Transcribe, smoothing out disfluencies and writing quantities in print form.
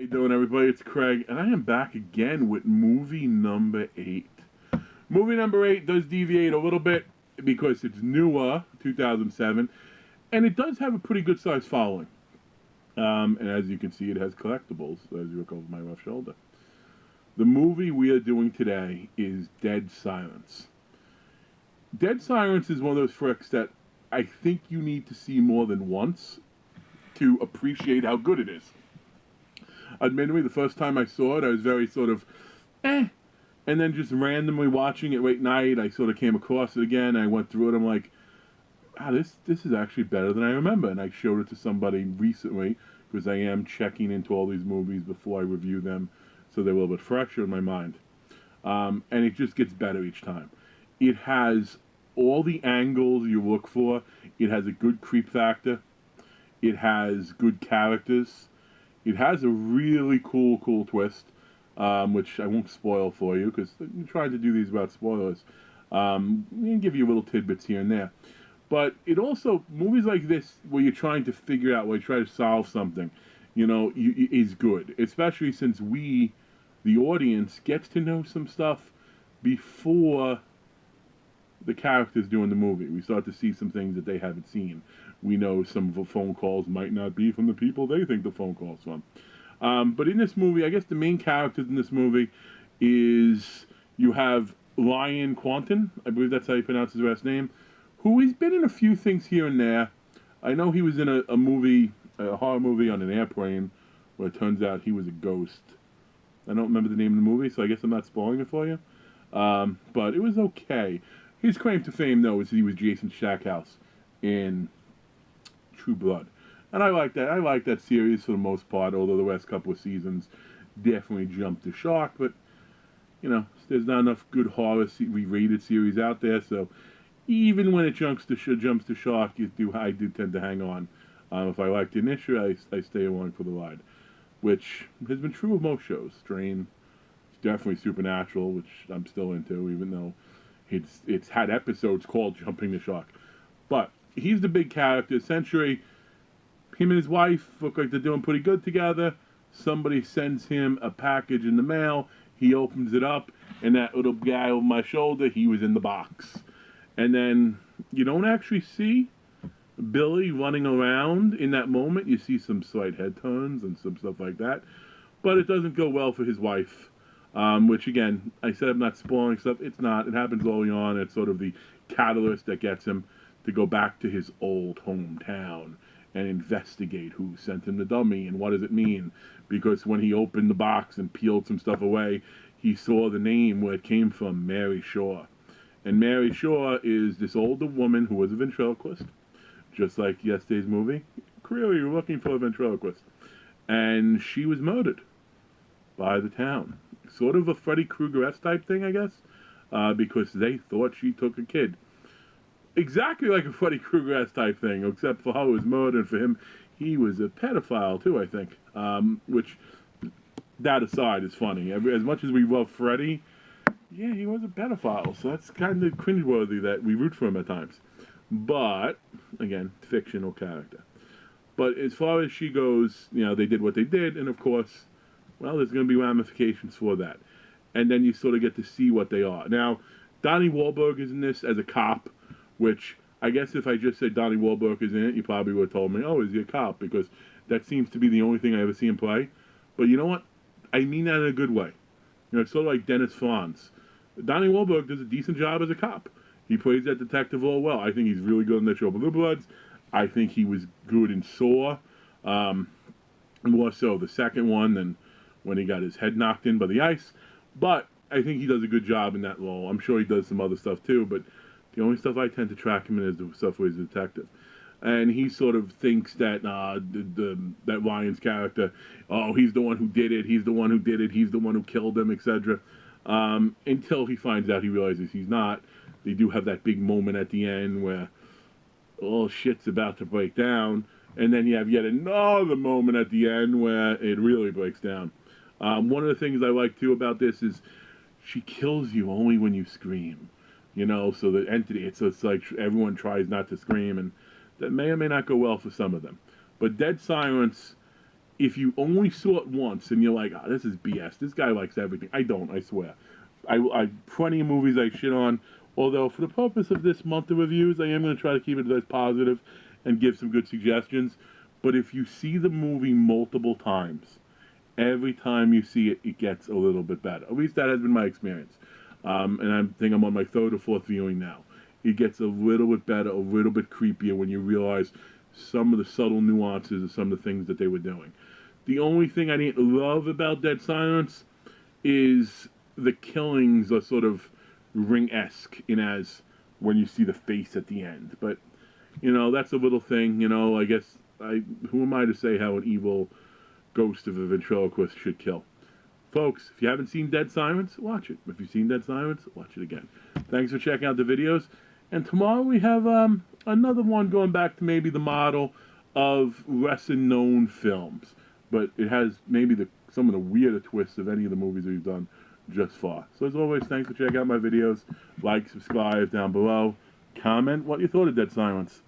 How you doing, everybody? It's Craig, and I am back again with movie number 8. Movie number 8 does deviate a little bit because it's newer, 2007, and it does have a pretty good sized following. And as you can see, it has collectibles, as you look over my left shoulder. The movie we are doing today is Dead Silence. Dead Silence is one of those flicks that I think you need to see more than once to appreciate how good it is. Admittedly, the first time I saw it, I was very sort of, and then just randomly watching it late night, I sort of came across it again. I went through it. I'm like, this is actually better than I remember. And I showed it to somebody recently because I am checking into all these movies before I review them, so they're a little bit fresher in my mind. And it just gets better each time. It has all the angles you look for. It has a good creep factor. It has good characters. It has a really cool twist, which I won't spoil for you because I'm trying to do these without spoilers. I'm going to give you little tidbits here and there. But it also, movies like this where you're trying to figure out, where you try to solve something, is good. Especially since we, the audience, gets to know some stuff before the characters doing the movie. We start to see some things that they haven't seen. We know some of the phone calls might not be from the people they think the phone call's from. But in this movie, I guess the main characters in this movie is you have Lyon Quanten, I believe that's how you pronounce his last name, who has been in a few things here and there. I know he was in a movie, a horror movie on an airplane, where it turns out he was a ghost. I don't remember the name of the movie, so I guess I'm not spoiling it for you. But it was okay. His claim to fame, though, is that he was Jason Stackhouse in True Blood. And I like that. I like that series for the most part, although the last couple of seasons definitely jumped the shark. But, there's not enough good horror rated series out there, so even when it jumps the shark, I do tend to hang on. If I like the initial, I stay along for the ride, which has been true of most shows. Strain, definitely Supernatural, which I'm still into, even though it's had episodes called Jumping the Shark. But he's the big character. Essentially, him and his wife look like they're doing pretty good together. Somebody sends him a package in the mail. He opens it up, and that little guy over my shoulder, he was in the box. And then you don't actually see Billy running around in that moment. You see some slight head turns and some stuff like that. But it doesn't go well for his wife. Which, again, I said I'm not spoiling stuff. It's not. It happens early on. It's sort of the catalyst that gets him to go back to his old hometown and investigate who sent him the dummy and what does it mean. Because when he opened the box and peeled some stuff away, he saw the name where it came from, Mary Shaw. And Mary Shaw is this older woman who was a ventriloquist, just like yesterday's movie. Clearly, you're looking for a ventriloquist. And she was murdered by the town. Sort of a Freddy Krueger-esque type thing, I guess, because they thought she took a kid. Exactly like a Freddy Krueger-esque type thing, except for how it was murdered. For him, he was a pedophile too, I think. Which, that aside, is funny. As much as we love Freddy, yeah, he was a pedophile, so that's kind of cringeworthy that we root for him at times. But, again, fictional character. But as far as she goes, they did what they did, and of course, well, there's going to be ramifications for that. And then you sort of get to see what they are. Now, Donnie Wahlberg is in this as a cop, which I guess if I just said Donnie Wahlberg is in it, you probably would have told me, oh, is he a cop? Because that seems to be the only thing I ever see him play. But you know what? I mean that in a good way. It's sort of like Dennis Franz. Donnie Wahlberg does a decent job as a cop. He plays that detective all well. I think he's really good in the show Blue Bloods. I think he was good in Saw. More so the second one than when he got his head knocked in by the ice. But I think he does a good job in that role. I'm sure he does some other stuff too, but the only stuff I tend to track him in is the stuff where he's a detective. And he sort of thinks that that Lyon's character, oh, he's the one who did it, he's the one who did it, he's the one who killed him, etc. Until he finds out, he realizes he's not. They do have that big moment at the end where all shit's about to break down, and then you have yet another moment at the end where it really breaks down. One of the things I like too about this is she kills you only when you scream. So the entity, it's like everyone tries not to scream, and that may or may not go well for some of them. But Dead Silence if you only saw it once and you're like, oh, this is BS, this guy likes everything. I don't, I swear. I plenty of movies I shit on. Although for the purpose of this month of reviews, I am going to try to keep it as positive and give some good suggestions. But if you see the movie multiple times, every time you see it, it gets a little bit better. At least that has been my experience. And I think I'm on my third or fourth viewing now. It gets a little bit better, a little bit creepier when you realize some of the subtle nuances of some of the things that they were doing. The only thing I didn't love about Dead Silence is the killings are sort of Ring-esque in as when you see the face at the end. But, you know, that's a little thing, you know, I guess, who am I to say how an evil ghost of a ventriloquist should kill? Folks, if you haven't seen Dead Silence, watch it. If you've seen Dead Silence, watch it again. Thanks for checking out the videos. And tomorrow we have another one going back to maybe the model of lesser-known films. But it has maybe some of the weirder twists of any of the movies we've done just far. So as always, thanks for checking out my videos. Like, subscribe down below. Comment what you thought of Dead Silence.